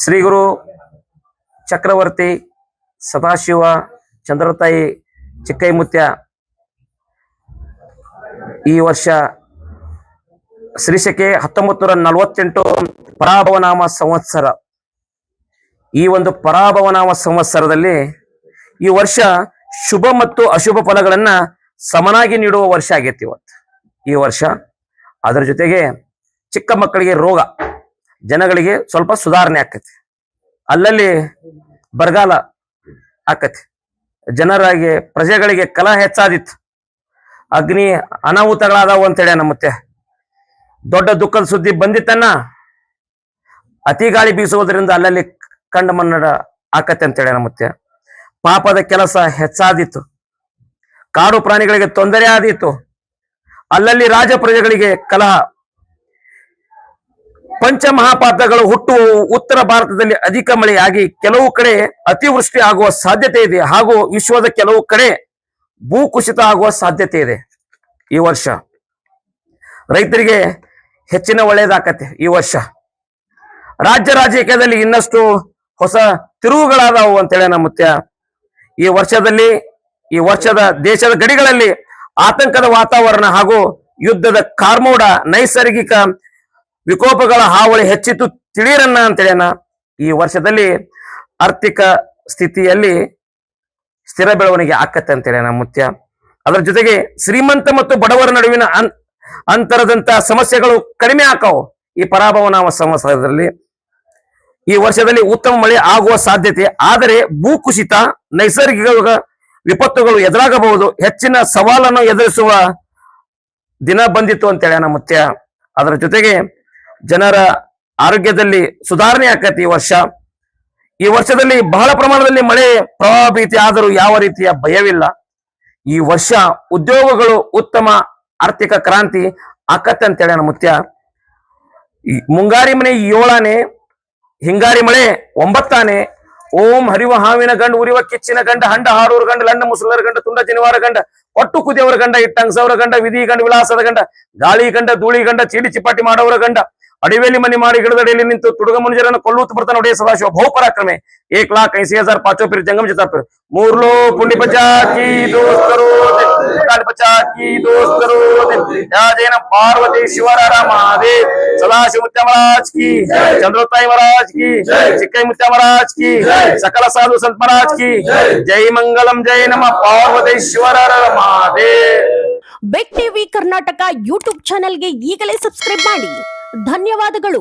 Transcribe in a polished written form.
ಶ್ರೀ ಗುರು ಚಕ್ರವರ್ತಿ ಸದಾಶಿವ ಚಂದ್ರತಾಯಿ ಚಿಕ್ಕೈಮುತ್ಯ ಈ ವರ್ಷ ಶ್ರೀಶಕೆ 1948 ಪರಾಭವನಾಮ ಸಂವತ್ಸರ. ಈ ಒಂದು ಪರಾಭವನಾಮ ಸಂವತ್ಸರದಲ್ಲಿ ಈ ವರ್ಷ ಶುಭ ಮತ್ತು ಅಶುಭ ಫಲಗಳನ್ನ ಸಮನಾಗಿ ನೀಡುವ ವರ್ಷ ಆಗೈತಿ ಈ ವರ್ಷ. ಅದರ ಜೊತೆಗೆ ಚಿಕ್ಕ ಮಕ್ಕಳಿಗೆ ರೋಗ, ಜನಗಳಿಗೆ ಸ್ವಲ್ಪ ಸುಧಾರಣೆ ಆಕತಿ, ಅಲ್ಲಲ್ಲಿ ಬರಗಾಲ ಆಕತಿ, ಜನರಾಗಿ ಪ್ರಜೆಗಳಿಗೆ ಕಲಹ ಹೆಚ್ಚಾದಿತ್ತು, ಅಗ್ನಿ ಅನಾಹುತಗಳಾದವು ಅಂತೇಳಿ ನಮ್ಮತ್ತೆ ದೊಡ್ಡ ದುಃಖದ ಸುದ್ದಿ ಬಂದಿತ್ತನ್ನ. ಅತಿ ಗಾಳಿ ಬೀಸುವುದರಿಂದ ಅಲ್ಲಲ್ಲಿ ಕಂಡ ಮನ್ನಡ ಆಕತಿ ಅಂತೇಳಿ ನಮ್ಮತ್ತೆ. ಪಾಪದ ಕೆಲಸ ಹೆಚ್ಚಾದಿತ್ತು, ಕಾಡು ಪ್ರಾಣಿಗಳಿಗೆ ತೊಂದರೆ ಆದಿತ್ತು, ಅಲ್ಲಲ್ಲಿ ರಾಜ ಪ್ರಜೆಗಳಿಗೆ ಕಲಹ. ಪಂಚಮಹಾಪಾತಗಳು ಹುಟ್ಟುವ ಉತ್ತರ ಭಾರತದಲ್ಲಿ ಅಧಿಕ ಮಳೆಯಾಗಿ ಕೆಲವು ಕಡೆ ಅತಿವೃಷ್ಟಿ ಆಗುವ ಸಾಧ್ಯತೆ ಇದೆ, ಹಾಗೂ ವಿಶ್ವದ ಕೆಲವು ಕಡೆ ಭೂಕುಸಿತ ಆಗುವ ಸಾಧ್ಯತೆ ಇದೆ. ಈ ವರ್ಷ ರೈತರಿಗೆ ಹೆಚ್ಚಿನ ಒಳ್ಳೆಯದಾಕತೆ. ಈ ವರ್ಷ ರಾಜ್ಯ ರಾಜಕೀಯದಲ್ಲಿ ಇನ್ನಷ್ಟು ಹೊಸ ತಿರುವುಗಳಾದವು ಅಂತೇಳಿ ನಮ್ಮತ್ಯ. ಈ ವರ್ಷದ ದೇಶದ ಗಡಿಗಳಲ್ಲಿ ಆತಂಕದ ವಾತಾವರಣ ಹಾಗೂ ಯುದ್ಧದ ಕಾರ್ಮೋಡ, ನೈಸರ್ಗಿಕ ವಿಕೋಪಗಳ ಹಾವಳಿ ಹೆಚ್ಚಿತು ತಿಳಿಯರನ್ನ ಅಂತೇಳಿನ. ಈ ವರ್ಷದಲ್ಲಿ ಆರ್ಥಿಕ ಸ್ಥಿತಿಯಲ್ಲಿ ಸ್ಥಿರ ಬೆಳವಣಿಗೆ ಆಕತ್ತೆ ಅಂತೇಳಿ ಮುತ್ಯ. ಅದರ ಜೊತೆಗೆ ಶ್ರೀಮಂತ ಮತ್ತು ಬಡವರ ನಡುವಿನ ಅಂತರದಂತ ಸಮಸ್ಯೆಗಳು ಕಡಿಮೆ ಆಕಾವು. ಈ ಪರಾಭವನಾಮ ಸಂವತ್ಸರದಲ್ಲಿ ಈ ವರ್ಷದಲ್ಲಿ ಉತ್ತಮ ಮಳೆ ಆಗುವ ಸಾಧ್ಯತೆ, ಆದರೆ ಭೂಕುಸಿತ, ನೈಸರ್ಗಿಕ ವಿಪತ್ತುಗಳು ಎದುರಾಗಬಹುದು. ಹೆಚ್ಚಿನ ಸವಾಲನ್ನು ಎದುರಿಸುವ ದಿನ ಬಂದಿತ್ತು ಅಂತೇಳಿ ಮುತ್ಯ. ಅದರ ಜೊತೆಗೆ ಜನರ ಆರೋಗ್ಯದಲ್ಲಿ ಸುಧಾರಣೆ ಆಕತಿ ಈ ವರ್ಷ. ಈ ವರ್ಷದಲ್ಲಿ ಬಹಳ ಪ್ರಮಾಣದಲ್ಲಿ ಮಳೆ ಪ್ರವಾಹ ಭೀತಿ ಆದರೂ ಯಾವ ರೀತಿಯ ಭಯವಿಲ್ಲ. ಈ ವರ್ಷ ಉದ್ಯೋಗಗಳು ಉತ್ತಮ ಆರ್ಥಿಕ ಕ್ರಾಂತಿ ಆಕತ್ತೆ ಅಂತೇಳಿ ಮುತ್ಯ. ಮುಂಗಾರಿ ಮನೆ 7ಆನೆ, ಹಿಂಗಾರಿ ಮಳೆ 9ಆನೆ. ಓಂ ಹರಿವ ಹಾವಿನ ಗಂಡ, ಉರಿವ ಕಿಚ್ಚಿನ ಗಂಡ, ಹಂಡ ಹಾಡೂರ ಗಂಡ, ಲಂಡ ಮುಸಲರ ಗಂಡ, ತುಂಡ ಜನಿವಾರ ಗಂಡ, ಒಟ್ಟು ಕುದಿಯವರ ಗಂಡ, ಇಟ್ಟಂಗಸವರ ಗಂಡ, ವಿಧಿ ಗಂಡ, ವಿಲಾಸದ ಗಂಡ, ಗಾಳಿ ಗಂಡ, ಧೂಳಿ ಗಂಡ, ಚೀಡಿ ಚಿಪಾಟಿ ಮಾಡೋರ ಗಂಡ, ಅಡಿವೆಯಲ್ಲಿ ಮನಿ ಮಾಡಿ ಗಿಡದಡಿಯಲ್ಲಿ ನಿಂತು ತುಡುಗ ಮುನಿಜರನ್ನು ಕೊಲ್ಲುತ್ತ ಬರ್ತಾನೆ ಒಡೆಯ ಸದಾಶಿವ ಬಹುಪರಾಕ್ರಮೆ. 1,80,000 ಪಾಚೋ ಪಿರ್ ಜಂಗಮ ಜತಾಪಿರ್ ಮೂರ್ಲೋ ಪುಂಡಿ ಪಚಾಕಿ ದೋಸ್ತರು ಪಚಾಕಿ ದೋಸ್ತರು ಯಾಜೇನ ಪಾರ್ವತಿ ಶಿವರ ಮಹಾದೇವ್ ಸದಾಶಿವ ಮುತ್ಯ ಮಹಾರಾಜ್ ಕಿ, ಚಂದ್ರತಾಯಿ ಮಹಾರಾಜ್ ಕಿ, ಚಿಕ್ಕೈ ಮುತ್ಯ ಮಹಾರಾಜ್ ಕಿ, ಸಕಲ ಸಾಧು ಸಂತ ಮಹಾರಾಜ್ ಕಿ ಜೈ ಮಂಗಲಂ ಜೈ ನಮ ಪಾರ್ವತೇಶ್ವರ ಮಹಾದೇವ್. ಬೆಕ್ ಟಿವಿ ಕರ್ನಾಟಕ ಯೂಟ್ಯೂಬ್ ಚಾನೆಲ್ಗೆ ಈಗಲೇ ಸಬ್ಸ್ಕ್ರೈಬ್ ಮಾಡಿ. ಧನ್ಯವಾದಗಳು.